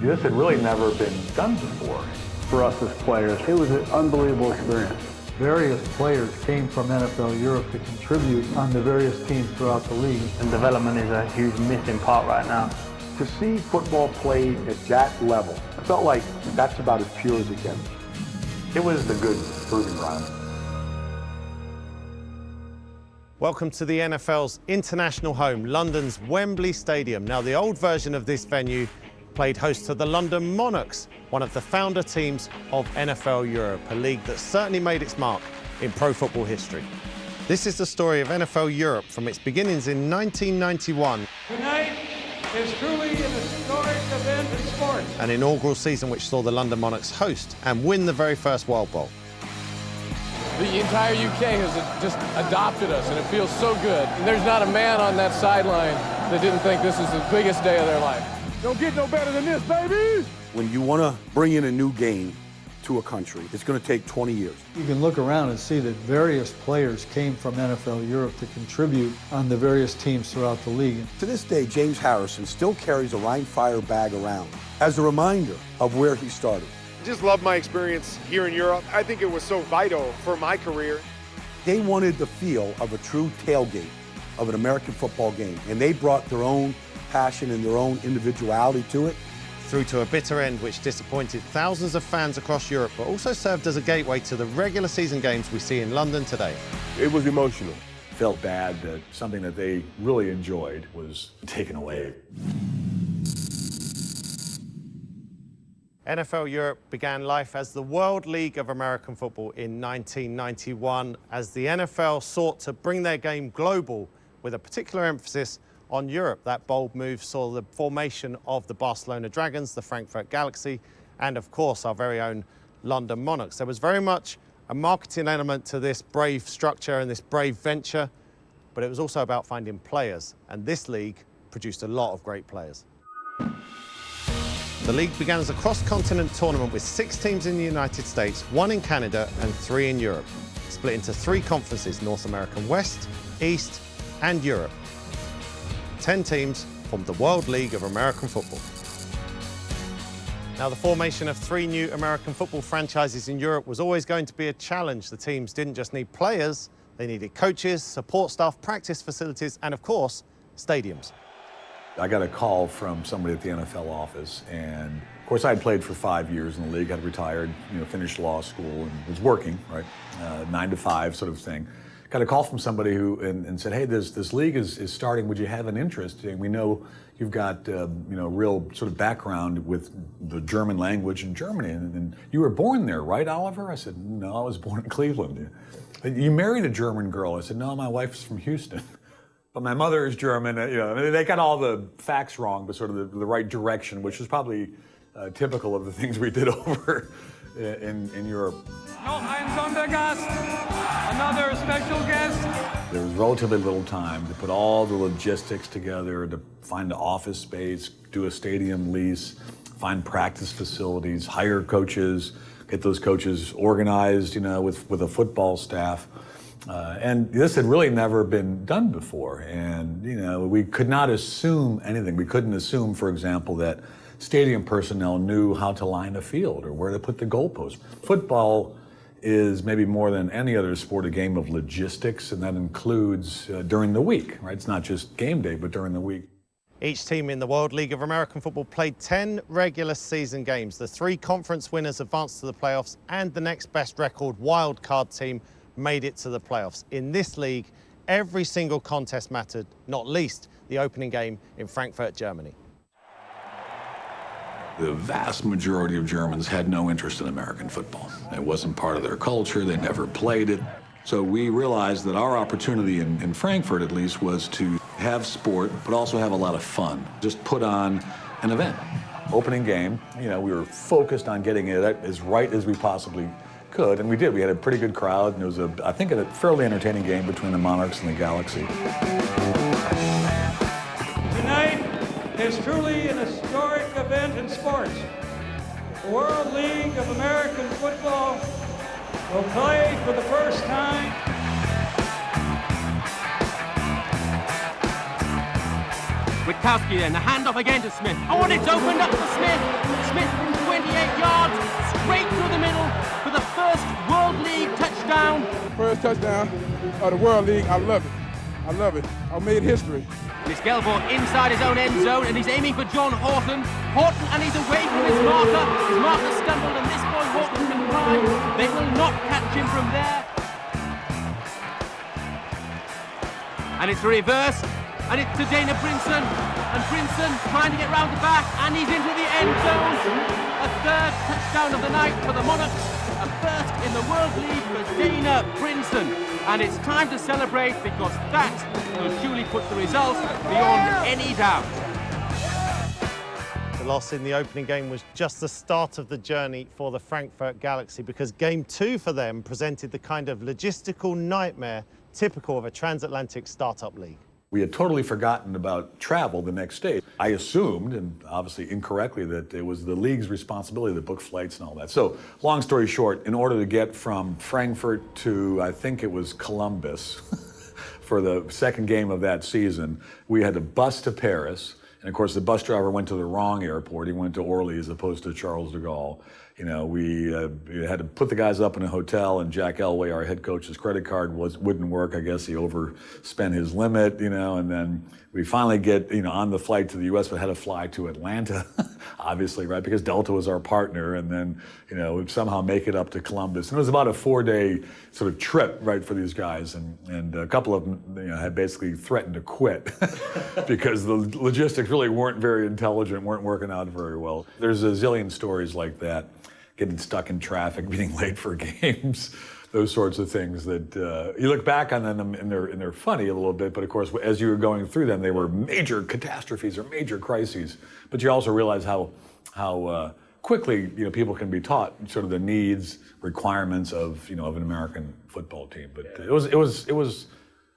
This had really never been done before. For us as players, it was an unbelievable experience. Various players came from NFL Europe to contribute on the various teams throughout the league. And development is a huge missing part right now. To see football played at that level, I felt like that's about as pure as it gets. It was the good proving ground. Welcome to the NFL's international home, London's Wembley Stadium. Now, the old version of this venue played host to the London Monarchs, one of the founder teams of NFL Europe, a league that certainly made its mark in pro football history. This is the story of NFL Europe from its beginnings in 1991. Tonight is truly an historic event in sports. An inaugural season which saw the London Monarchs host and win the very first World Bowl. The entire UK has just adopted us, and it feels so good. And there's not a man on that sideline that didn't think this is the biggest day of their life. Don't get no better than this, baby! When you want to bring in a new game to a country, it's going to take 20 years. You can look around and see that various players came from NFL Europe to contribute on the various teams throughout the league. To this day, James Harrison still carries a Rhein Fire bag around as a reminder of where he started. I just love my experience here in Europe. I think it was so vital for my career. They wanted the feel of a true tailgate of an American football game, and they brought their own passion and their own individuality to it. Through to a bitter end which disappointed thousands of fans across Europe, but also served as a gateway to the regular season games we see in London today. It was emotional. Felt bad that something that they really enjoyed was taken away. NFL Europe began life as the World League of American Football in 1991 as the NFL sought to bring their game global with a particular emphasis on Europe. That bold move saw the formation of the Barcelona Dragons, the Frankfurt Galaxy, and of course our very own London Monarchs. There was very much a marketing element to this brave structure and this brave venture, but it was also about finding players, and this league produced a lot of great players. The league began as a cross-continent tournament with 6 teams in the United States, 1 in Canada and 3 in Europe, split into 3 conferences, North American West, East and Europe. 10 teams formed the World League of American Football. Now, the formation of 3 new American football franchises in Europe was always going to be a challenge. The teams didn't just need players, they needed coaches, support staff, practice facilities and, of course, stadiums. I got a call from somebody at the NFL office, and of course I had played for 5 years in the league, had retired, finished law school and was working, right, 9 to 5 sort of thing. Got a call from somebody who and said, hey, this league is starting, would you have an interest? And we know you've got real sort of background with the German language in Germany, and you were born there, right, Oliver? I said, no, I was born in Cleveland. You married a German girl? I said, no, my wife's from Houston. But my mother is German, they got all the facts wrong, but sort of the right direction, which is probably typical of the things we did over in Europe. Noch ein Sondergast, another special guest. There was relatively little time to put all the logistics together, to find the office space, do a stadium lease, find practice facilities, hire coaches, get those coaches organized, with a football staff. And this had really never been done before. And, we could not assume anything. We couldn't assume, for example, that stadium personnel knew how to line a field or where to put the goalposts. Football is maybe more than any other sport a game of logistics, and that includes during the week, right? It's not just game day, but during the week. Each team in the World League of American Football played 10 regular season games. The 3 conference winners advanced to the playoffs, and the next best record wild card team made it to the playoffs. In this league, every single contest mattered, not least the opening game in Frankfurt, Germany. The vast majority of Germans had no interest in American football. It wasn't part of their culture, they never played it. So we realized that our opportunity in Frankfurt, at least, was to have sport, but also have a lot of fun. Just put on an event. Opening game, we were focused on getting it as right as we possibly could, and we did. We had a pretty good crowd, and it was, I think, a fairly entertaining game between the Monarchs and the Galaxy. Tonight is truly an historic event in sports. The World League of American Football will play for the first time. Witkowski then, the handoff again to Smith. Oh, and it's opened up to Smith. first touchdown of the World League. I love it. I love it. I made history. This Gelbaugh inside his own end zone, and he's aiming for John Horton. Horton, and he's away from his marker. His marker stumbled, and this boy Horton can climb. They will not catch him from there. And it's a reverse, and it's to Dana Brinson. And Brinson trying to get round the back, and he's into the end zone. A third touchdown of the night for the Monarchs. A first in the World League for Dana Brinson. And it's time to celebrate, because that will surely put the result beyond any doubt. The loss in the opening game was just the start of the journey for the Frankfurt Galaxy, because game 2 for them presented the kind of logistical nightmare typical of a transatlantic startup league. We had totally forgotten about travel the next day. I assumed, and obviously incorrectly, that it was the league's responsibility to book flights and all that. So, long story short, in order to get from Frankfurt to, I think it was Columbus, for the second game of that season, we had to bus to Paris. And of course, the bus driver went to the wrong airport. He went to Orly as opposed to Charles de Gaulle. You know, we had to put the guys up in a hotel, and Jack Elway, our head coach's credit card wouldn't work. I guess he overspent his limit, you know, and then we finally get, you know, on the flight to the U.S., but had to fly to Atlanta, obviously, right, because Delta was our partner, and then, you know, we'd somehow make it up to Columbus. And it was about a 4-day sort of trip, right, for these guys, and a couple of them, you know, had basically threatened to quit because the logistics really weren't very intelligent, weren't working out very well. There's a zillion stories like that. Getting stuck in traffic, being late for games, those sorts of things that you look back on them and they're funny a little bit, but of course, as you were going through them, they were major catastrophes or major crises. But you also realize how quickly, you know, people can be taught sort of the needs, requirements of, you know, of an American football team. But it was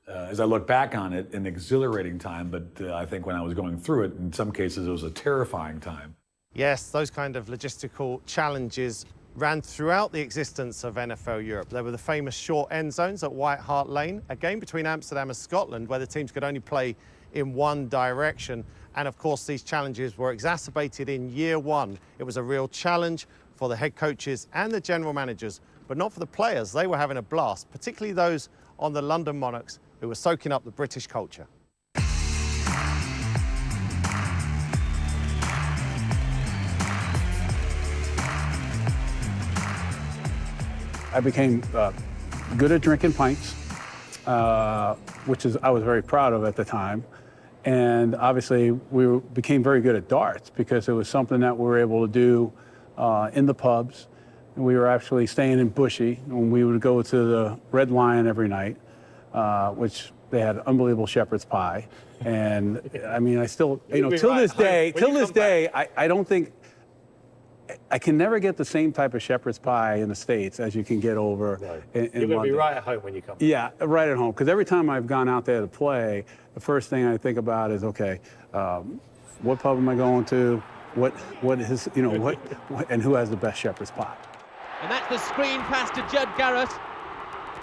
as I look back on it, an exhilarating time. But I think when I was going through it, in some cases, it was a terrifying time. Yes, those kind of logistical challenges ran throughout the existence of NFL Europe. There were the famous short end zones at White Hart Lane, a game between Amsterdam and Scotland where the teams could only play in one direction. And of course, these challenges were exacerbated in year 1. It was a real challenge for the head coaches and the general managers, but not for the players. They were having a blast, particularly those on the London Monarchs who were soaking up the British culture. I became good at drinking pints, which I was very proud of at the time. And obviously, we became very good at darts because it was something that we were able to do in the pubs. And we were actually staying in Bushy, and we would go to the Red Lion every night, which they had unbelievable shepherd's pie. And I mean, I still, you know, till this day, I don't think, I can never get the same type of shepherd's pie in the States as you can get over in London. You're going to be right at home when you come. Yeah, right at home. Because every time I've gone out there to play, the first thing I think about is, okay, what pub am I going to? What is, you know, what and who has the best shepherd's pie? And that's the screen pass to Judd Garrett.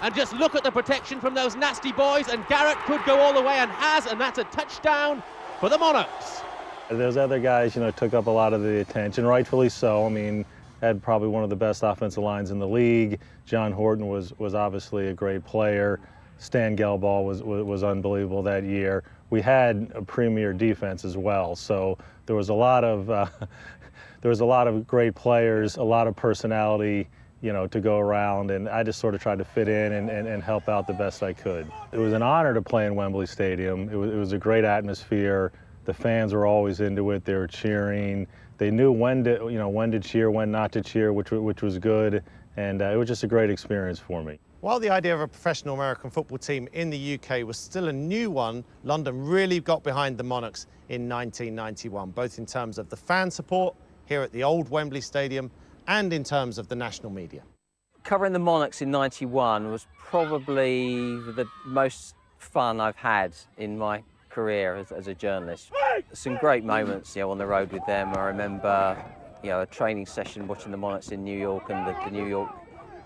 And just look at the protection from those nasty boys, and Garrett could go all the way and has, and that's a touchdown for the Monarchs. Those other guys, you know, took up a lot of the attention, rightfully so. I mean, had probably one of the best offensive lines in the league. John Horton was obviously a great player. Stan Gelbaugh was unbelievable that year. We had a premier defense as well, so there was a lot of great players, a lot of personality, you know, to go around, and I just sort of tried to fit in and help out the best I could. It was an honor to play in Wembley Stadium. It was a great atmosphere. The fans were always into it. They were cheering. They knew when to cheer, when not to cheer, which was good, and it was just a great experience for me. While the idea of a professional American football team in the UK was still a new one, London really got behind the Monarchs in 1991, both in terms of the fan support here at the old Wembley Stadium and in terms of the national media. Covering the Monarchs in '91 was probably the most fun I've had in my career as a journalist. Some great moments, you know, on the road with them. I remember, you know, a training session watching the Monarchs in New York, and the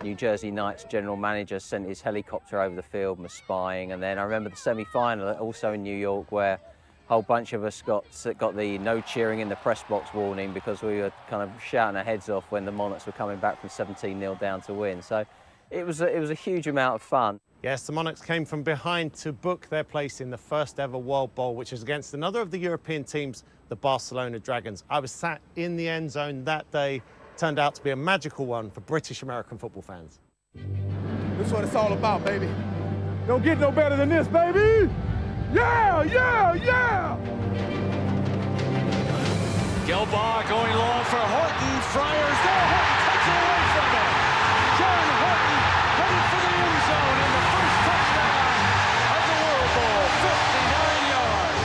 New Jersey Knights general manager sent his helicopter over the field and was spying. And then I remember the semi-final also in New York, where a whole bunch of us got the no cheering in the press box warning because we were kind of shouting our heads off when the Monarchs were coming back from 17-0 down to win. So It was a huge amount of fun. Yes, the Monarchs came from behind to book their place in the first ever World Bowl, which is against another of the European teams, the Barcelona Dragons. I was sat in the end zone that day. Turned out to be a magical one for British American football fans. This is what it's all about, baby. Don't get no better than this, baby! Yeah, yeah, yeah! Gelbaugh going long for Horton. Friars there. Horton takes it away from him. John Horton headed for the end zone in the first touchdown of the World Bowl. 59 yards.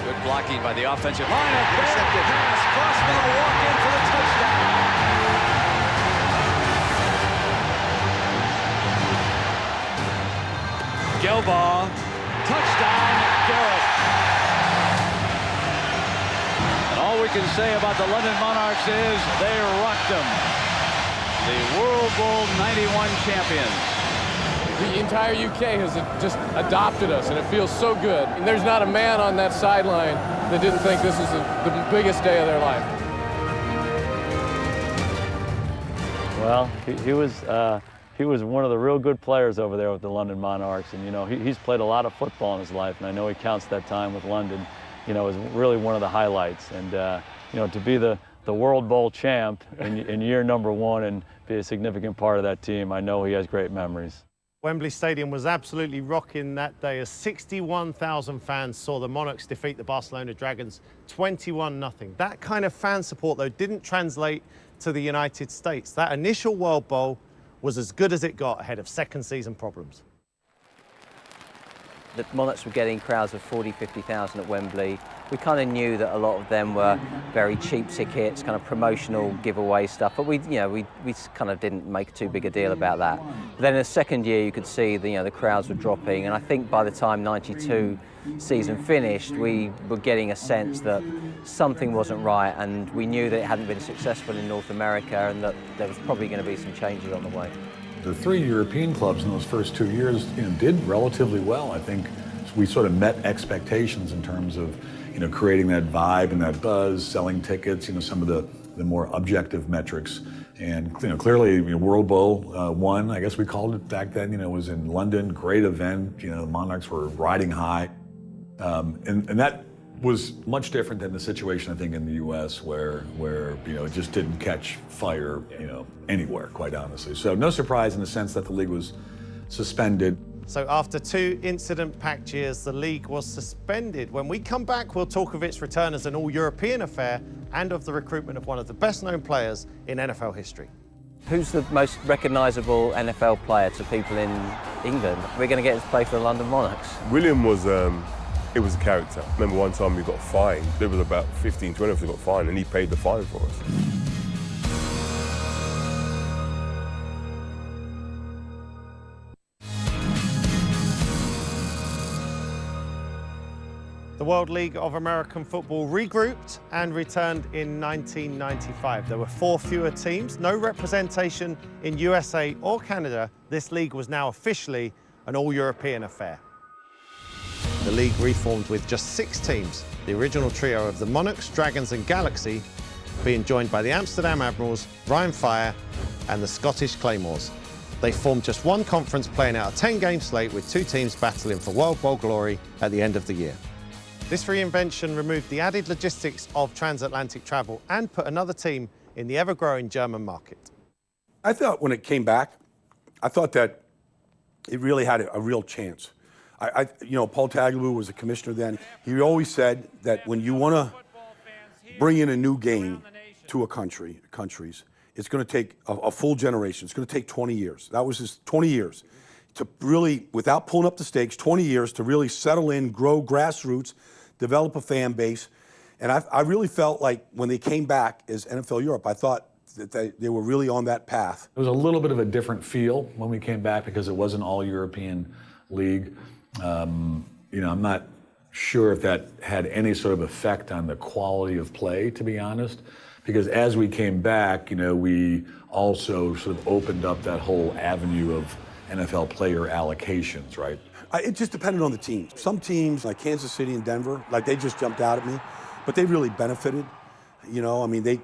Good blocking by the offensive line. A bad pass. Crossman will walk in for the touchdown. Gelbaugh. Touchdown, Garrett. And all we can say about the London Monarchs is they rocked them. The World Bowl '91 champions. The entire UK has just adopted us, and it feels so good. And there's not a man on that sideline that didn't think this is the biggest day of their life. Well, he was one of the real good players over there with the London Monarchs, and you know he's played a lot of football in his life, and I know he counts that time with London, you know, as really one of the highlights. And you know, to be the World Bowl champ in year number 1 and be a significant part of that team, I know he has great memories. Wembley Stadium was absolutely rocking that day as 61,000 fans saw the Monarchs defeat the Barcelona Dragons 21-0. That kind of fan support, though, didn't translate to the United States. That initial World Bowl was as good as it got ahead of second season problems. The Monarchs were getting crowds of 40, 50,000 at Wembley. We kind of knew that a lot of them were very cheap tickets, kind of promotional giveaway stuff, but we kind of didn't make too big a deal about that. But then in the second year, you could see the crowds were dropping, and I think by the time '92 season finished, we were getting a sense that something wasn't right, and we knew that it hadn't been successful in North America, and that there was probably going to be some changes on the way. The 3 European clubs in those first 2 years, did relatively well. I think we sort of met expectations in terms of, creating that vibe and that buzz, selling tickets, some of the more objective metrics. And clearly, World Bowl 1, I guess we called it back then, was in London, great event. The Monarchs were riding high. And that was much different than the situation, I think, in the U.S. where it just didn't catch fire, anywhere, quite honestly. So no surprise in the sense that the league was suspended. So after 2 incident-packed years, the league was suspended. When we come back, we'll talk of its return as an all-European affair and of the recruitment of one of the best-known players in NFL history. Who's the most recognisable NFL player to people in England? We're going to get him to play for the London Monarchs. William was, it was a character. I remember one time we got fined. There was about 15, 20 of us who got fined, and he paid the fine for us. The World League of American Football regrouped and returned in 1995. There were 4 fewer teams, no representation in USA or Canada. This league was now officially an all-European affair. The league reformed with just 6 teams, the original trio of the Monarchs, Dragons and Galaxy, being joined by the Amsterdam Admirals, Ryan Fire and the Scottish Claymores. They formed just one conference, playing out a 10-game slate with 2 teams battling for World Bowl glory at the end of the year. This reinvention removed the added logistics of transatlantic travel and put another team in the ever-growing German market. I thought when it came back, I thought that it really had a real chance. Paul Tagliabue was the commissioner then. He always said that when you want to bring in a new game to countries, it's going to take a full generation. It's going to take 20 years. That was his 20 years to really, without pulling up the stakes, 20 years to really settle in, grow grassroots, develop a fan base. And I really felt like when they came back as NFL Europe, I thought that they were really on that path. It was a little bit of a different feel when we came back because it was an all-European league. I'm not sure if that had any sort of effect on the quality of play, to be honest, because as we came back, we also sort of opened up that whole avenue of NFL player allocations, right? It just depended on the teams. Some teams, like Kansas City and Denver, they just jumped out at me, but they really benefited. You know, I mean, they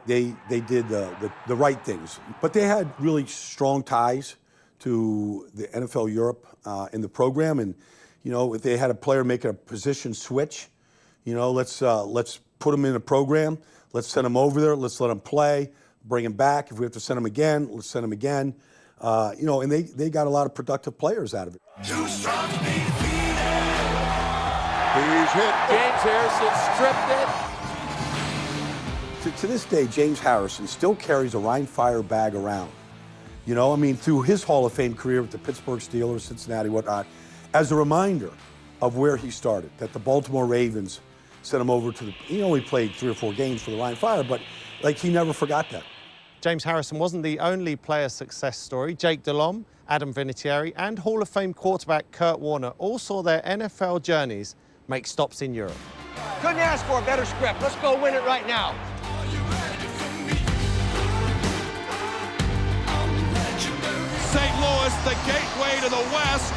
did the right things. But they had really strong ties to the NFL Europe in the program. And, you know, if they had a player make a position switch, you know, let's put him in a program. Let's send him over there. Let's let him play. Bring him back. If we have to send him again, let's send him again. You know, and they got a lot of productive players out of it. He's hit. James Harrison stripped it. To this day, James Harrison still carries a Rhein Fire bag around. You know, I mean, through his Hall of Fame career with the Pittsburgh Steelers, Cincinnati, whatnot, as a reminder of where he started, that the Baltimore Ravens sent him over to the, he only played 3 or 4 games for the Rhein Fire, but like he never forgot that. James Harrison wasn't the only player success story. Jake Delhomme, Adam Vinatieri, and Hall of Fame quarterback Kurt Warner all saw their NFL journeys make stops in Europe. Couldn't ask for a better script. Let's go win it right now. St. Louis, the gateway to the West,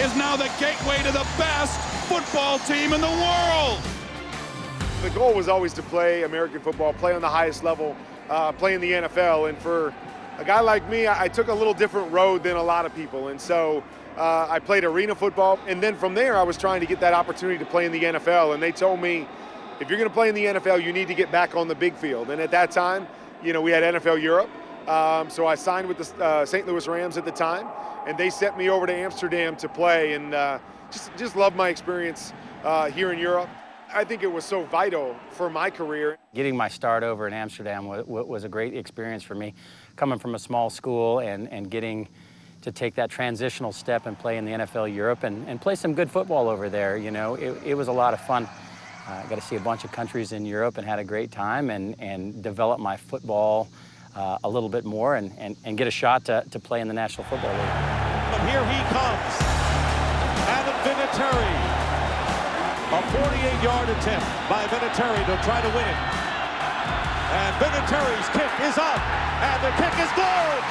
is now the gateway to the best football team in the world. The goal was always to play American football, play on the highest level, play in the NFL. And for a guy like me, I took a little different road than a lot of people. And so I played arena football. And then from there, I was trying to get that opportunity to play in the NFL. And they told me, if you're going to play in the NFL, you need to get back on the big field. And at that time, you know, we had NFL Europe. So I signed with the St. Louis Rams at the time, and they sent me over to Amsterdam to play, and just loved my experience here in Europe. I think it was so vital for my career. Getting my start over in Amsterdam was a great experience for me, coming from a small school and getting to take that transitional step and play in the NFL Europe and play some good football over there. You know, it was a lot of fun. I got to see a bunch of countries in Europe and had a great time and develop my football a little bit more and get a shot to play in the National Football League. But here he comes, Adam Vinatieri. A 48-yard attempt by Vinatieri to try to win it. And Vinatieri's kick is up, and the kick is good.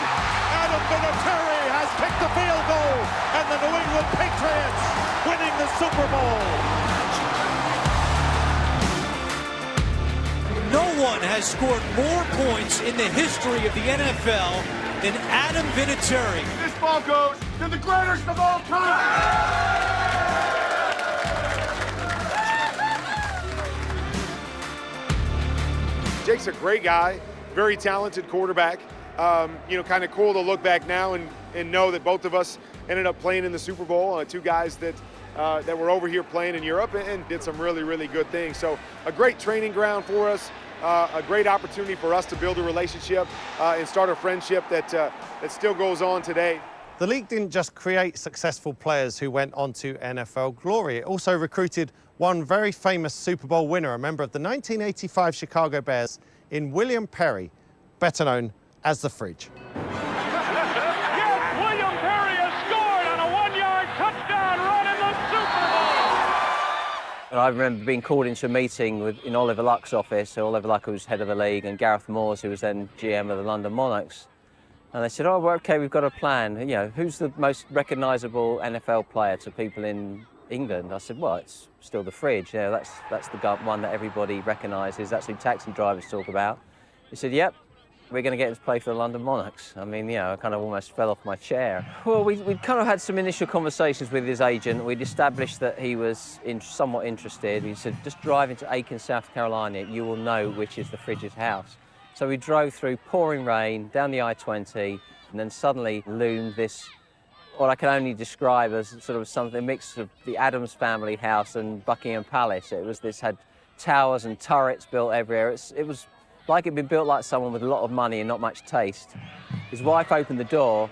Adam Vinatieri has kicked the field goal, and the New England Patriots winning the Super Bowl. No one has scored more points in the history of the NFL than Adam Vinatieri. This ball goes to the greatest of all time. Jake's a great guy, very talented quarterback. You know, kind of cool to look back now and know that both of us ended up playing in the Super Bowl. 2 guys that were over here playing in Europe and did some really, really good things. So a great training ground for us, a great opportunity for us to build a relationship and start a friendship that still goes on today. The league didn't just create successful players who went on to NFL glory. It also recruited one very famous Super Bowl winner, a member of the 1985 Chicago Bears, in William Perry, better known as the Fridge. Yes, William Perry has scored on a 1-yard touchdown run in the Super Bowl. And I remember being called into a meeting in Oliver Luck's office. So Oliver Luck, who was head of the league, and Gareth Moores, who was then GM of the London Monarchs. And they said, oh, well, OK, we've got a plan. You know, who's the most recognisable NFL player to people in England? I said, well, it's still the Fridge. Yeah, that's the one that everybody recognises. That's who taxi drivers talk about. He said, yep, we're going to get him to play for the London Monarchs. I mean, you know, I kind of almost fell off my chair. Well, we'd kind of had some initial conversations with his agent. We'd established that he was somewhat interested. He said, just drive into Aiken, South Carolina. You will know which is the Fridge's house. So we drove through pouring rain, down the I-20, and then suddenly loomed this, what I can only describe as sort of something, a mix of the Addams family house and Buckingham Palace. Had towers and turrets built everywhere. It was like it'd been built like someone with a lot of money and not much taste. His wife opened the door,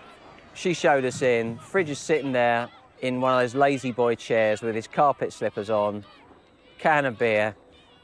she showed us in. Fridge is sitting there in one of those lazy boy chairs with his carpet slippers on, can of beer.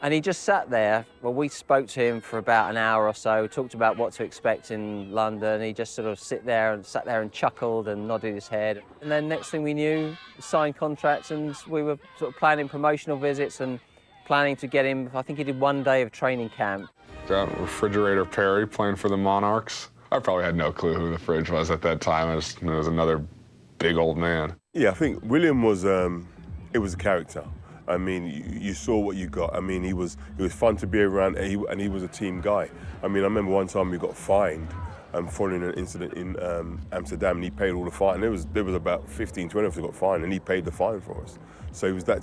And he just sat there. Well, we spoke to him for about an hour or so, talked about what to expect in London. He just sort of sat there and chuckled and nodded his head. And then next thing we knew, signed contracts, and we were sort of planning promotional visits and planning to get him. I think he did 1 day of training camp. Got Refrigerator Perry playing for the Monarchs. I probably had no clue who the Fridge was at that time. It was another big old man. Yeah, I think William was, it was a character. I mean, you saw what you got. I mean, he was fun to be around, and he was a team guy. I mean, I remember one time we got fined following an incident in Amsterdam, and he paid all the fine. There was about 15, 20 of us who got fined, and he paid the fine for us. So it was that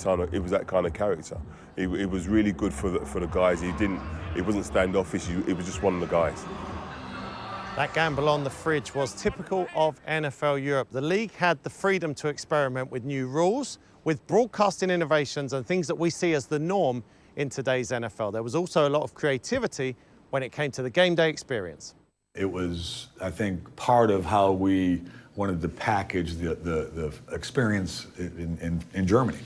kind of character. It was really good for the guys. He wasn't standoffish. He was just one of the guys. That gamble on the fridge was typical of NFL Europe. The league had the freedom to experiment with new rules, with broadcasting innovations and things that we see as the norm in today's NFL. There was also a lot of creativity when it came to the game day experience. It was, I think, part of how we wanted to package the experience in Germany.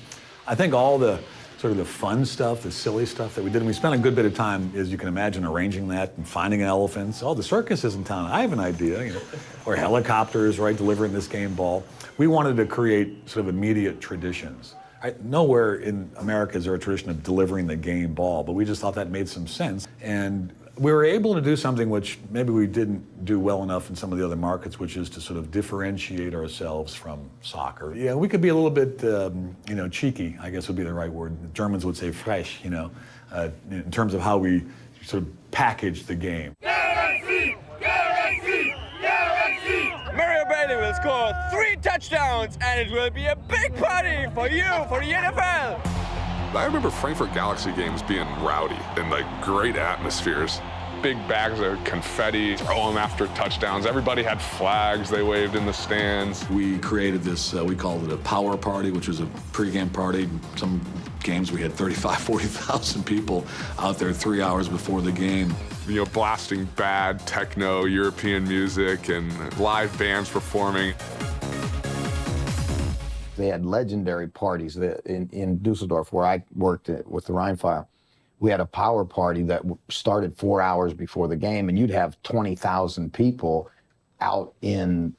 I think all the sort of the fun stuff, the silly stuff that we did, and we spent a good bit of time, as you can imagine, arranging that and finding elephants. Oh, the circus is in town. I have an idea, you know, or helicopters, right, delivering this game ball. We wanted to create sort of immediate traditions. Nowhere in America is there a tradition of delivering the game ball, but we just thought that made some sense. And we were able to do something which maybe we didn't do well enough in some of the other markets, which is to sort of differentiate ourselves from soccer. Yeah, we could be a little bit, you know, cheeky, I guess would be the right word. The Germans would say fresh, you know, in terms of how we sort of package the game. Mario Bailey will score 3 touchdowns, and it will be a big party for you, for the NFL. I remember Frankfurt Galaxy games being rowdy and like great atmospheres. Big bags of confetti, throw them after touchdowns. Everybody had flags they waved in the stands. We created this, we called it a power party, which was a pregame party. Some games we had 35,000, 40,000 people out there 3 hours before the game. You know, blasting bad techno, European music, and live bands performing. They had legendary parties in Dusseldorf, where I worked with the Rheinfire. We had a power party that started 4 hours before the game, and you'd have 20,000 people out in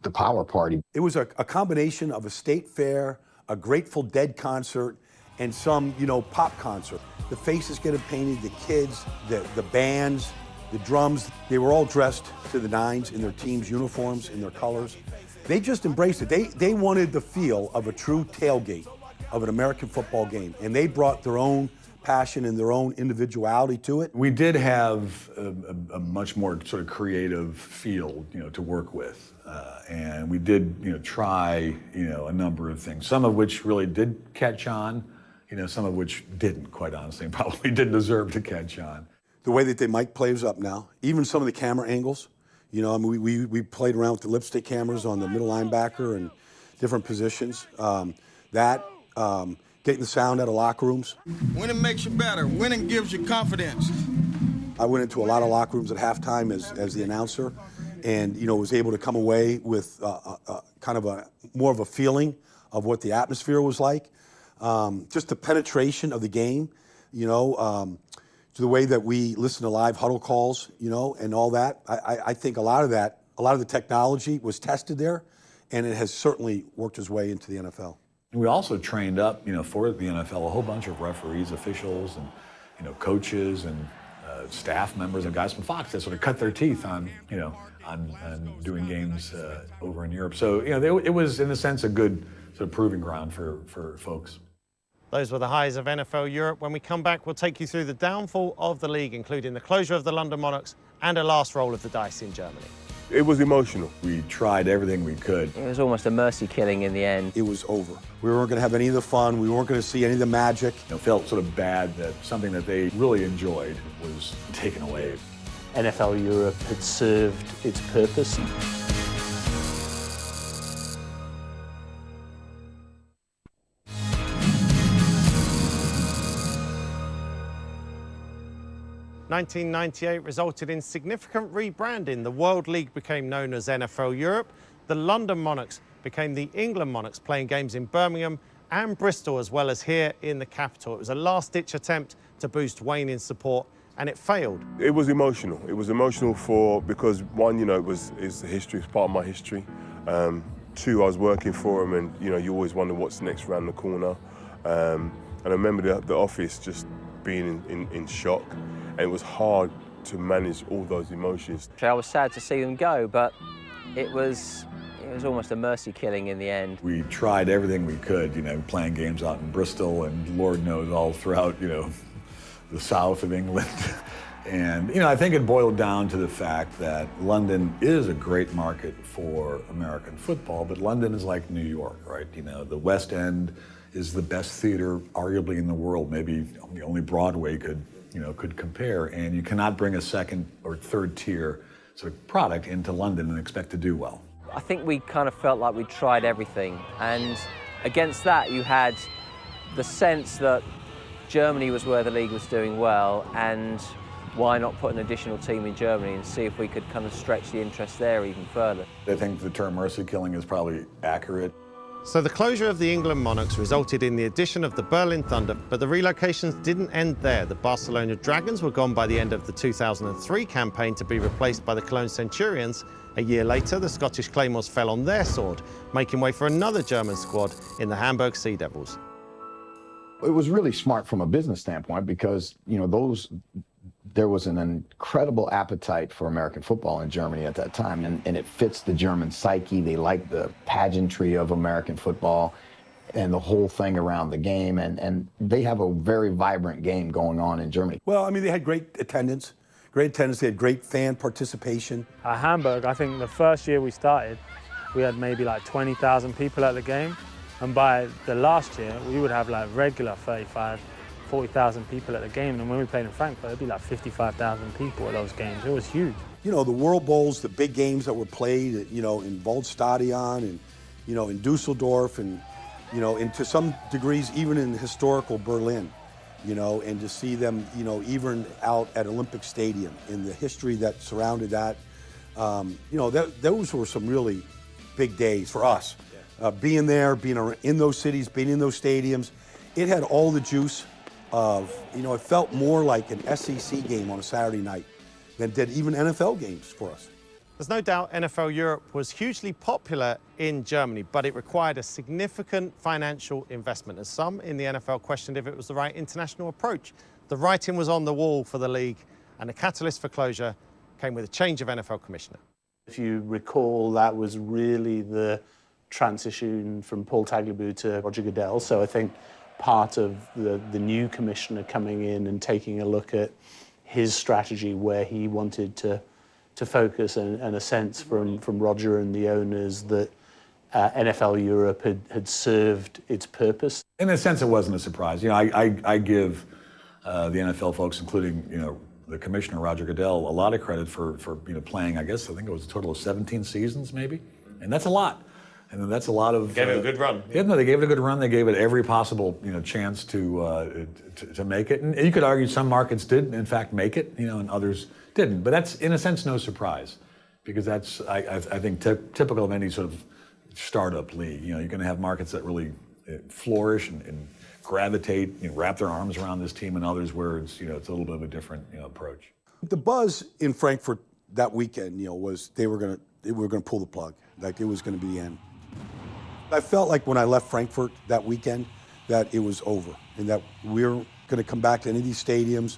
the power party. It was a combination of a state fair, a Grateful Dead concert, and some, you know, pop concert. The faces getting painted, the kids, the bands, the drums, they were all dressed to the nines in their team's uniforms, in their colors. They just embraced it. They wanted the feel of a true tailgate of an American football game, and they brought their own passion and their own individuality to it. We did have a much more sort of creative field, you know, to work with, and we did, you know, try, you know, a number of things. Some of which really did catch on, you know, some of which didn't, quite honestly, and probably didn't deserve to catch on. The way that they mic plays up now, even some of the camera angles. You know, I mean, we played around with the lipstick cameras on the middle linebacker and different positions. Getting the sound out of locker rooms. Winning makes you better. Winning gives you confidence. I went into a lot of locker rooms at halftime as the announcer, and, you know, was able to come away with kind of more of a feeling of what the atmosphere was like. Just the penetration of the game, you know, to the way that we listen to live huddle calls, you know, and all that. I think a lot of the technology was tested there, and it has certainly worked its way into the NFL. We also trained up, you know, for the NFL, a whole bunch of referees, officials, and, you know, coaches and staff members and guys from Fox that sort of cut their teeth on, you know, on doing games over in Europe. So, you know, it was, in a sense, a good sort of proving ground for folks. Those were the highs of NFL Europe. When we come back, we'll take you through the downfall of the league, including the closure of the London Monarchs and a last roll of the dice in Germany. It was emotional. We tried everything we could. It was almost a mercy killing in the end. It was over. We weren't going to have any of the fun. We weren't going to see any of the magic. You know, felt sort of bad that something that they really enjoyed was taken away. NFL Europe had served its purpose. '98 resulted in significant rebranding. The World League became known as NFL Europe. The London Monarchs became the England Monarchs, playing games in Birmingham and Bristol, as well as here in the capital. It was a last-ditch attempt to boost Wayne in support, and it failed. It was emotional. It was emotional because one, you know, it's the history, it's part of my history. Two, I was working for him, and, you know, you always wonder what's next around the corner. And I remember the office just being in shock, and it was hard to manage all those emotions. I was sad to see them go, but it was was almost a mercy killing in the end. We tried everything we could, you know, playing games out in Bristol and Lord knows all throughout, you know, the south of England. And, you know, I think it boiled down to the fact that London is a great market for American football, but London is like New York, right? You know, the West End is the best theater arguably in the world. Maybe only Broadway could compare, and you cannot bring a second or third tier sort of product into London and expect to do well. I think we kind of felt like we tried everything, and against that you had the sense that Germany was where the league was doing well, and why not put an additional team in Germany and see if we could kind of stretch the interest there even further. I think the term mercy killing is probably accurate. So the closure of the England Monarchs resulted in the addition of the Berlin Thunder, but the relocations didn't end there. The Barcelona Dragons were gone by the end of the 2003 campaign to be replaced by the Cologne Centurions. A year later, the Scottish Claymores fell on their sword, making way for another German squad in the Hamburg Sea Devils. It was really smart from a business standpoint because, you know, there was an incredible appetite for American football in Germany at that time, and it fits the German psyche. They like the pageantry of American football and the whole thing around the game, and they have a very vibrant game going on in Germany. Well, I mean, they had great attendance. They had great fan participation. At Hamburg, I think the first year we started, we had maybe like 20,000 people at the game, and by the last year, we would have like regular 40,000 people at the game, and when we played in Frankfurt, it'd be like 55,000 people at those games. It was huge. You know, the World Bowls, the big games that were played, you know, in Waldstadion and, you know, in Dusseldorf and, you know, and to some degrees even in historical Berlin, you know, and to see them, you know, even out at Olympic Stadium in the history that surrounded that, you know, those were some really big days for us. Being there, being in those cities, being in those stadiums, it had all the juice of, you know, it felt more like an SEC game on a Saturday night than did even NFL games for us. There's no doubt NFL Europe was hugely popular in Germany, but it required a significant financial investment, as some in the NFL questioned if it was the right international approach. The writing was on the wall for the league, and the catalyst for closure came with a change of NFL commissioner. If you recall, that was really the transition from Paul Tagliabue to Roger Goodell. So I think part of the new commissioner coming in and taking a look at his strategy, where he wanted to focus, and a sense from Roger and the owners that NFL Europe had served its purpose. In a sense, it wasn't a surprise. You know, I give the NFL folks, including, you know, the commissioner, Roger Goodell, a lot of credit for you know, playing, I think it was a total of 17 seasons maybe, and that's a lot. And that's a lot of. Gave it a good run. Yeah, no, they gave it a good run. They gave it every possible, you know, chance to make it. And you could argue some markets did, in fact, make it, you know, and others didn't. But that's, in a sense, no surprise, because that's, I think, typical of any sort of startup league. You know, you're going to have markets that really flourish and gravitate, you know, wrap their arms around this team, and others where it's, you know, it's a little bit of a different, you know, approach. The buzz in Frankfurt that weekend, you know, was they were going to pull the plug, like it was going to be the end. I felt like when I left Frankfurt that weekend that it was over, and that we weren't going to come back to any of these stadiums.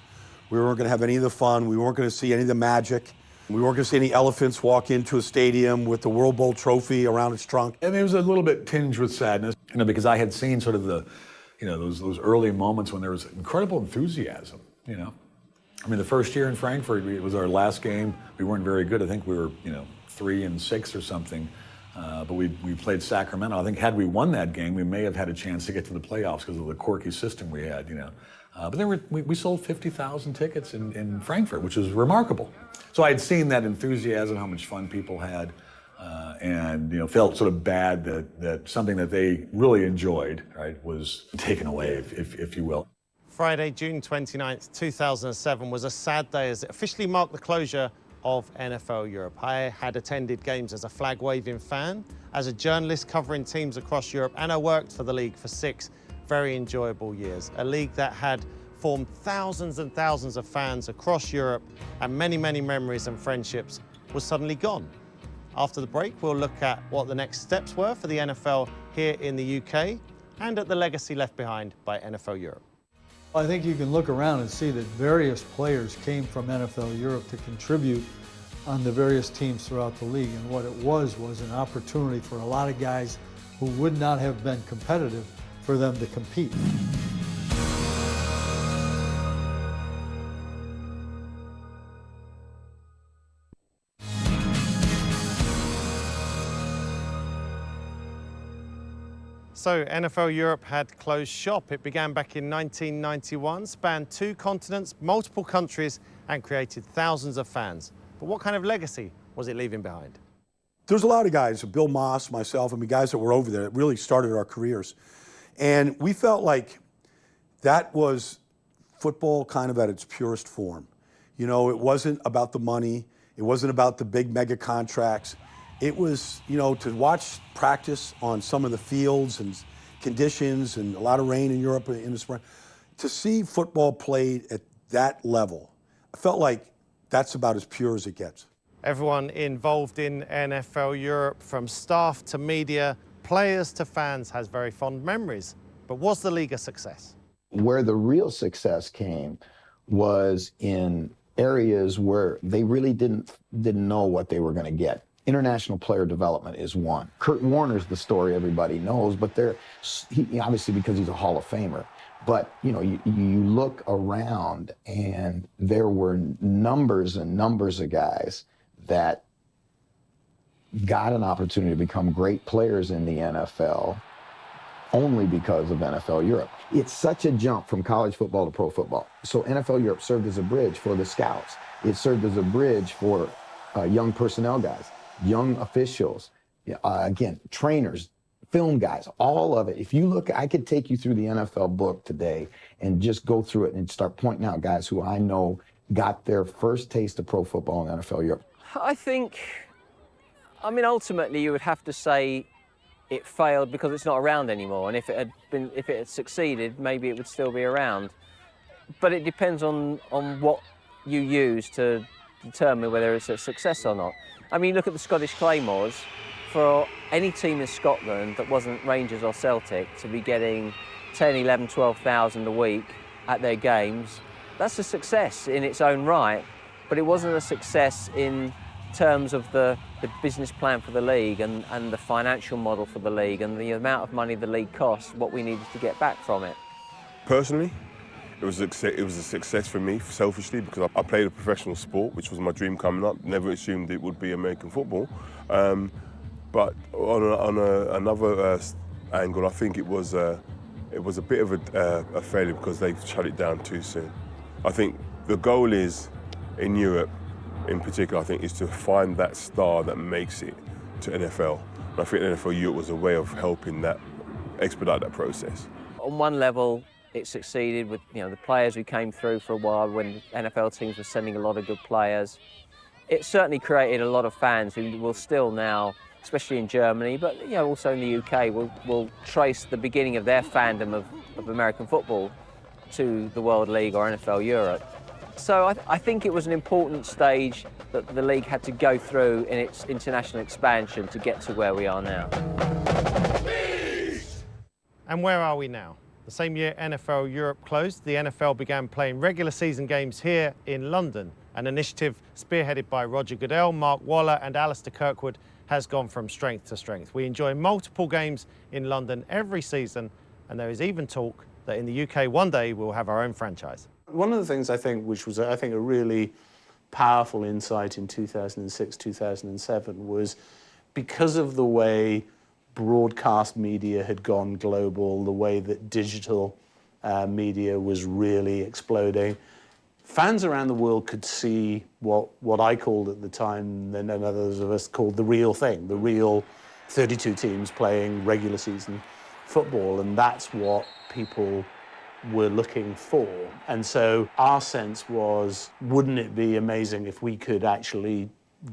We weren't going to have any of the fun. We weren't going to see any of the magic. We weren't going to see any elephants walk into a stadium with the World Bowl trophy around its trunk. And it was a little bit tinged with sadness, you know, because I had seen sort of the, you know, those early moments when there was incredible enthusiasm, you know. I mean, the first year in Frankfurt, it was our last game. We weren't very good. I think we were, you know, 3-6 or something. But we played Sacramento. I think had we won that game, we may have had a chance to get to the playoffs because of the quirky system we had, you know. But we sold 50,000 tickets in Frankfurt, which was remarkable. So I had seen that enthusiasm, how much fun people had, and, you know, felt sort of bad that something that they really enjoyed, right, was taken away, if you will. Friday, June 29th, 2007 was a sad day as it officially marked the closure of NFL Europe. I had attended games as a flag-waving fan, as a journalist covering teams across Europe, and I worked for the league for 6 very enjoyable years. A league that had formed thousands and thousands of fans across Europe, and many, many memories and friendships was suddenly gone. After the break, we'll look at what the next steps were for the NFL here in the UK, and at the legacy left behind by NFL Europe. I think you can look around and see that various players came from NFL Europe to contribute on the various teams throughout the league. And what it was an opportunity for a lot of guys who would not have been competitive for them to compete. So NFL Europe had closed shop. It began back in 1991, spanned 2 continents, multiple countries, and created thousands of fans. But what kind of legacy was it leaving behind? There's a lot of guys, Bill Moss, myself, I mean, guys that were over there that really started our careers. And we felt like that was football kind of at its purest form. You know, it wasn't about the money. It wasn't about the big mega contracts. It was, you know, to watch practice on some of the fields and conditions and a lot of rain in Europe in the spring. To see football played at that level, I felt like that's about as pure as it gets. Everyone involved in NFL Europe, from staff to media, players to fans, has very fond memories. But was the league a success? Where the real success came was in areas where they really didn't know what they were going to get. International player development is one. Kurt Warner's the story everybody knows, but he obviously because he's a Hall of Famer. But you know, you look around and there were numbers and numbers of guys that got an opportunity to become great players in the NFL only because of NFL Europe. It's such a jump from college football to pro football. So NFL Europe served as a bridge for the scouts. It served as a bridge for young personnel guys, young officials, again, trainers, film guys, all of it. If you look, I could take you through the NFL book today and just go through it and start pointing out guys who I know got their first taste of pro football in NFL Europe. I mean, ultimately you would have to say it failed because it's not around anymore. And if it had succeeded, maybe it would still be around. But it depends on what you use to determine whether it's a success or not. I mean, look at the Scottish Claymores. For any team in Scotland that wasn't Rangers or Celtic to be getting 10, 11, 12,000 a week at their games, that's a success in its own right. But it wasn't a success in terms of the business plan for the league and the financial model for the league and the amount of money the league costs, what we needed to get back from it. Personally, it was a success for me, selfishly, because I played a professional sport, which was my dream coming up. Never assumed it would be American football. But on another angle, I think it was a bit of a failure because they shut it down too soon. I think the goal is, in Europe in particular, I think, is to find that star that makes it to NFL. And I think NFL Europe was a way of helping that, expedite that process. On one level, it succeeded with the players who came through for a while when NFL teams were sending a lot of good players. It certainly created a lot of fans who will still now, especially in Germany, but also in the UK, will trace the beginning of their fandom of American football to the World League or NFL Europe. So I think it was an important stage that the league had to go through in its international expansion to get to where we are now. And where are we now? The same year NFL Europe closed, the NFL began playing regular season games here in London. An initiative spearheaded by Roger Goodell, Mark Waller and Alistair Kirkwood has gone from strength to strength. We enjoy multiple games in London every season, and there is even talk that in the UK one day we'll have our own franchise. One of the things which was a really powerful insight in 2006, 2007 was because of the way broadcast media had gone global, the way that digital media was really exploding, fans around the world could see what I called at the time, and others of us called the real thing, the real 32 teams playing regular season football, and that's what people were looking for. And so our sense was, wouldn't it be amazing if we could actually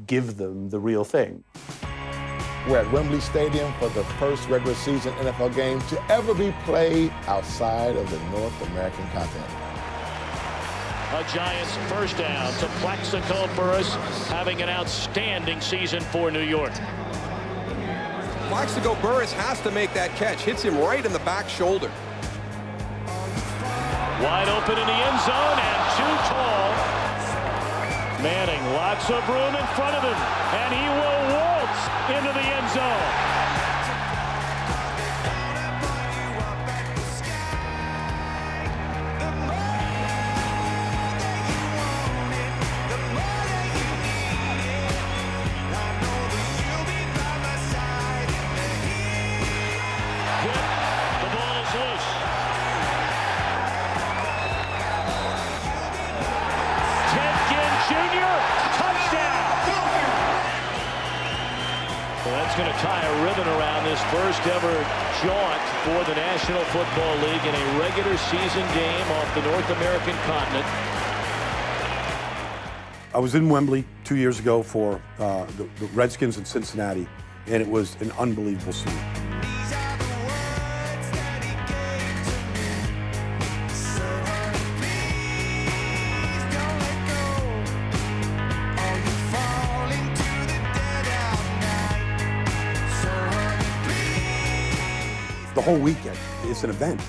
give them the real thing? We're at Wembley Stadium for the first regular season NFL game to ever be played outside of the North American continent. A Giants first down to Plaxico Burress, having an outstanding season for New York. Plaxico Burress has to make that catch. Hits him right in the back shoulder. Wide open in the end zone and too tall. Manning, lots of room in front of him, and he will waltz into the end zone. Going to tie a ribbon around this first ever jaunt for the National Football League in a regular season game off the North American continent. I was in Wembley 2 years ago for the Redskins in Cincinnati, and it was an unbelievable scene. The whole weekend, it's an event.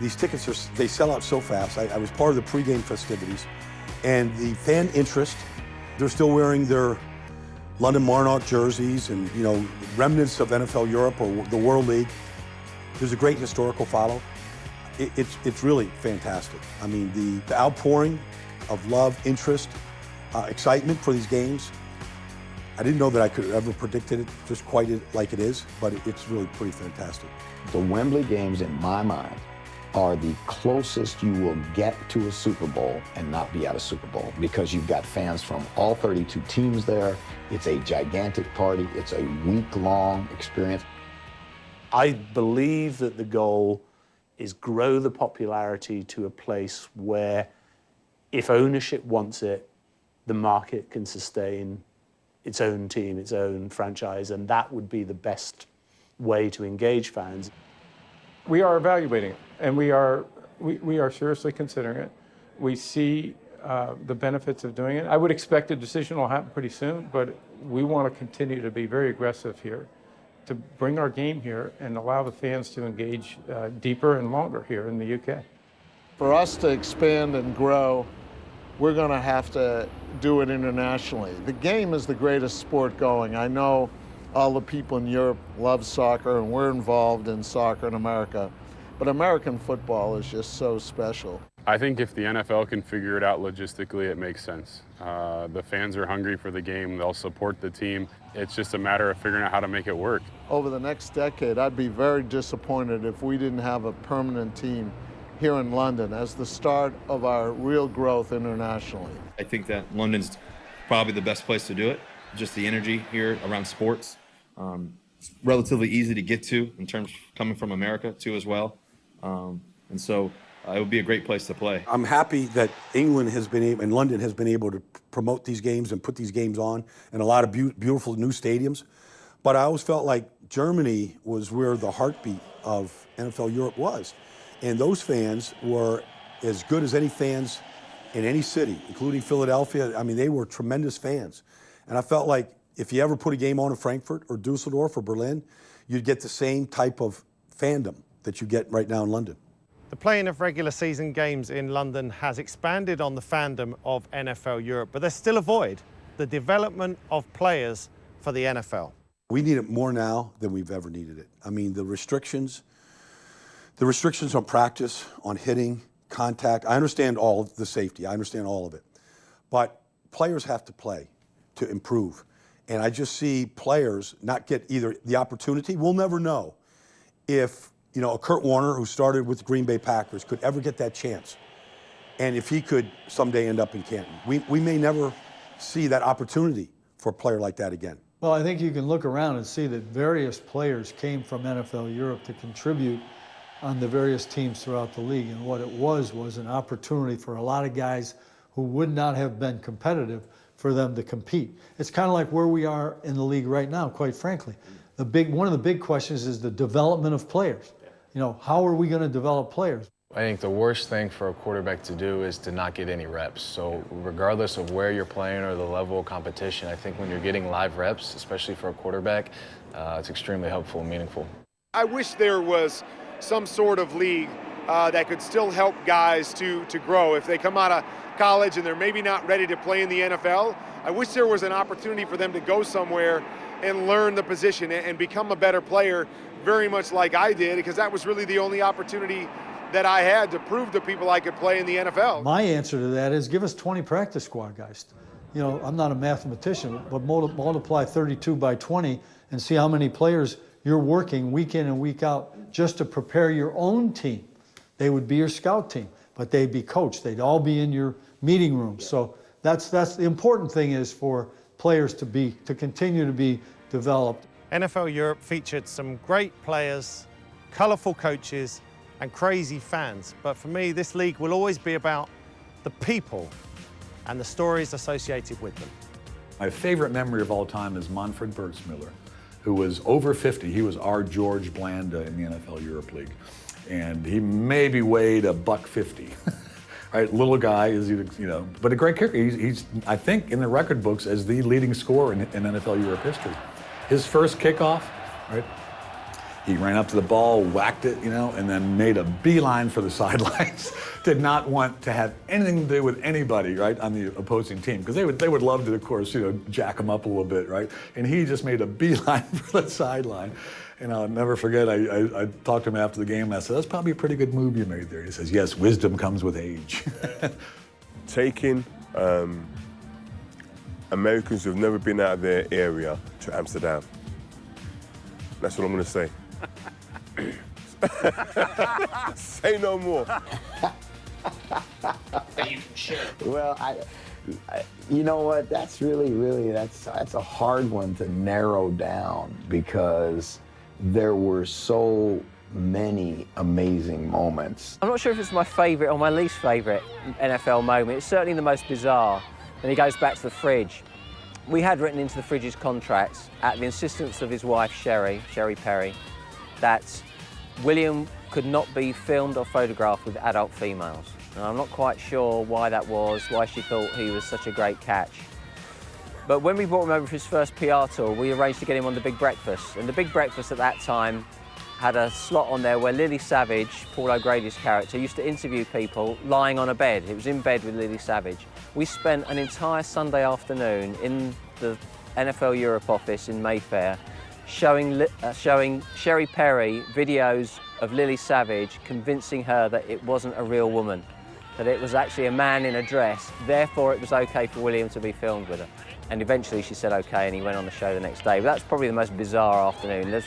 These tickets they sell out so fast. I was part of the pregame festivities, and the fan interest, they're still wearing their London Monarch jerseys and, you know, remnants of NFL Europe or the World League. There's a great historical follow. It's really fantastic. I mean, the outpouring of love, interest, excitement for these games. I didn't know that I could have ever predicted it just quite like it is, but it's really pretty fantastic. The Wembley games, in my mind, are the closest you will get to a Super Bowl and not be at a Super Bowl, because you've got fans from all 32 teams there. It's a gigantic party. It's a week-long experience. I believe that the goal is grow the popularity to a place where, if ownership wants it, the market can sustain its own team, its own franchise, and that would be the best way to engage fans. We are evaluating it, and we are seriously considering it. We see the benefits of doing it. I would expect a decision will happen pretty soon, but we want to continue to be very aggressive here, to bring our game here and allow the fans to engage deeper and longer here in the UK. For us to expand and grow, we're going to have to do it internationally. The game is the greatest sport going. I know all the people in Europe love soccer, and we're involved in soccer in America. But American football is just so special. I think if the NFL can figure it out logistically, it makes sense. The fans are hungry for the game. They'll support the team. It's just a matter of figuring out how to make it work. Over the next decade, I'd be very disappointed if we didn't have a permanent team here in London as the start of our real growth internationally. I think that London's probably the best place to do it. Just the energy here around sports. It's relatively easy to get to in terms of coming from America too as well. And so it would be a great place to play. I'm happy that England has been able, and London has been able to promote these games and put these games on in a lot of beautiful new stadiums. But I always felt like Germany was where the heartbeat of NFL Europe was. And those fans were as good as any fans in any city, including Philadelphia. I mean, they were tremendous fans. And I felt like if you ever put a game on in Frankfurt or Dusseldorf or Berlin, you'd get the same type of fandom that you get right now in London. The playing of regular season games in London has expanded on the fandom of NFL Europe, but there's still a void, the development of players for the NFL. We need it more now than we've ever needed it. I mean, the restrictions on practice, on hitting, contact, I understand all of the safety, I understand all of it. But players have to play to improve. And I just see players not get either the opportunity. We'll never know if, you know, a Kurt Warner who started with the Green Bay Packers could ever get that chance. And if he could someday end up in Canton. We may never see that opportunity for a player like that again. Well, I think you can look around and see that various players came from NFL Europe to contribute on the various teams throughout the league. And what it was an opportunity for a lot of guys who would not have been competitive for them to compete. It's kind of like where we are in the league right now, quite frankly. One of the big questions is the development of players. You know, how are we going to develop players? I think the worst thing for a quarterback to do is to not get any reps. So regardless of where you're playing or the level of competition, I think when you're getting live reps, especially for a quarterback, it's extremely helpful and meaningful. I wish there was some sort of league that could still help guys to grow. If they come out of college and they're maybe not ready to play in the NFL, I wish there was an opportunity for them to go somewhere and learn the position and become a better player, very much like I did, because that was really the only opportunity that I had to prove to people I could play in the NFL. My answer to that is give us 20 practice squad guys. You know, I'm not a mathematician, but multiply 32 by 20 and see how many players you're working week in and week out just to prepare your own team. They would be your scout team, but they'd be coached. They'd all be in your meeting rooms. So that's the important thing, is for players to continue to be developed. NFL Europe featured some great players, colourful coaches, and crazy fans. But for me, this league will always be about the people and the stories associated with them. My favorite memory of all time is Manfred Bergsmüller, who was over 50. He was our George Blanda in the NFL Europe League. And he maybe weighed $150. Right, little guy, but a great kicker. He's, I think, in the record books as the leading scorer in NFL Europe history. His first kickoff, right, he ran up to the ball, whacked it, and then made a beeline for the sidelines. Did not want to have anything to do with anybody, right, on the opposing team, because they would love to, of course, jack him up a little bit, right? And he just made a beeline for the sideline. And I'll never forget, I talked to him after the game, and I said, that's probably a pretty good move you made there. He says, yes, wisdom comes with age. Taking Americans who've never been out of their area to Amsterdam. That's what I'm going to say. Say no more. That you can share. Well, you know what? That's really that's a hard one to narrow down, because there were so many amazing moments. I'm not sure if it's my favourite or my least favourite NFL moment. It's certainly the most bizarre, and he goes back to the fridge. We had written into the fridge's contracts, at the insistence of his wife, Sherry Perry, that William could not be filmed or photographed with adult females. And I'm not quite sure why that was, why she thought he was such a great catch. But when we brought him over for his first PR tour, we arranged to get him on The Big Breakfast. And The Big Breakfast at that time had a slot on there where Lily Savage, Paul O'Grady's character, used to interview people lying on a bed. It was in bed with Lily Savage. We spent an entire Sunday afternoon in the NFL Europe office in Mayfair showing Sherry Perry videos of Lily Savage, convincing her that it wasn't a real woman, that it was actually a man in a dress, therefore it was okay for William to be filmed with her. And eventually she said okay, and he went on the show the next day. But that's probably the most bizarre afternoon. There's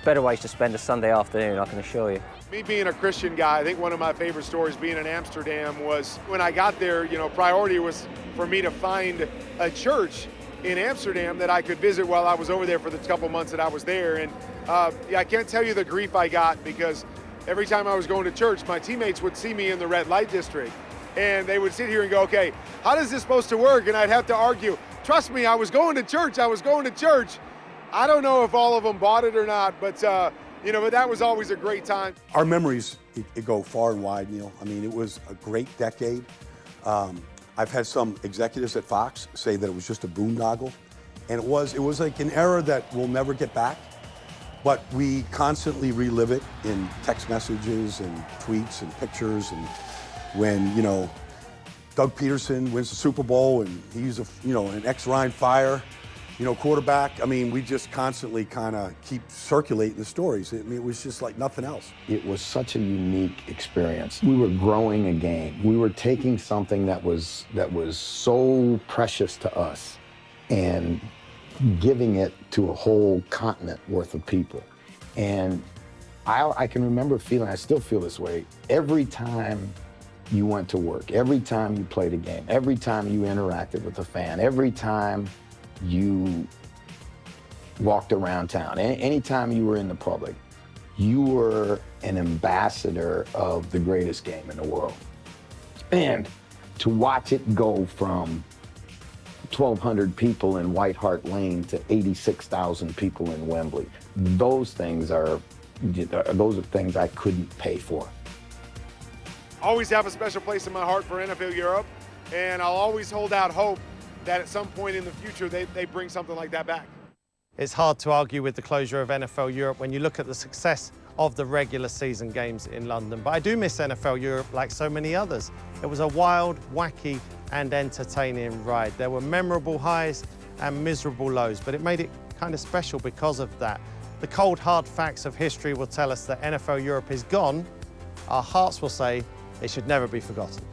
better ways to spend a Sunday afternoon, I can assure you. Me being a Christian guy, I think one of my favorite stories being in Amsterdam was when I got there, priority was for me to find a church in Amsterdam that I could visit while I was over there for the couple months that I was there. And I can't tell you the grief I got, because every time I was going to church, my teammates would see me in the red light district, and they would sit here and go, okay, how is this supposed to work? And I'd have to argue, trust me, I was going to church. I don't know if all of them bought it or not, but but that was always a great time. Our memories it go far and wide, Neil. I mean, it was a great decade. I've had some executives at Fox say that it was just a boondoggle, and it was like an era that we'll never get back, but we constantly relive it in text messages and tweets and pictures. And when Doug Peterson wins the Super Bowl and he's an ex-Ryan Fire quarterback, I mean, we just constantly kind of keep circulating the stories. I mean, it was just like nothing else. It was such a unique experience. We were growing a game. We were taking something that was so precious to us and giving it to a whole continent worth of people. And I can remember feeling, I still feel this way, every time you went to work, every time you played a game, every time you interacted with a fan, every time you walked around town, anytime you were in the public, you were an ambassador of the greatest game in the world. And to watch it go from 1,200 people in White Hart Lane to 86,000 people in Wembley, those things are things I couldn't pay for. Always have a special place in my heart for NFL Europe, and I'll always hold out hope that at some point in the future they bring something like that back. It's hard to argue with the closure of NFL Europe when you look at the success of the regular season games in London. But I do miss NFL Europe like so many others. It was a wild, wacky, and entertaining ride. There were memorable highs and miserable lows, but it made it kind of special because of that. The cold, hard facts of history will tell us that NFL Europe is gone. Our hearts will say it should never be forgotten.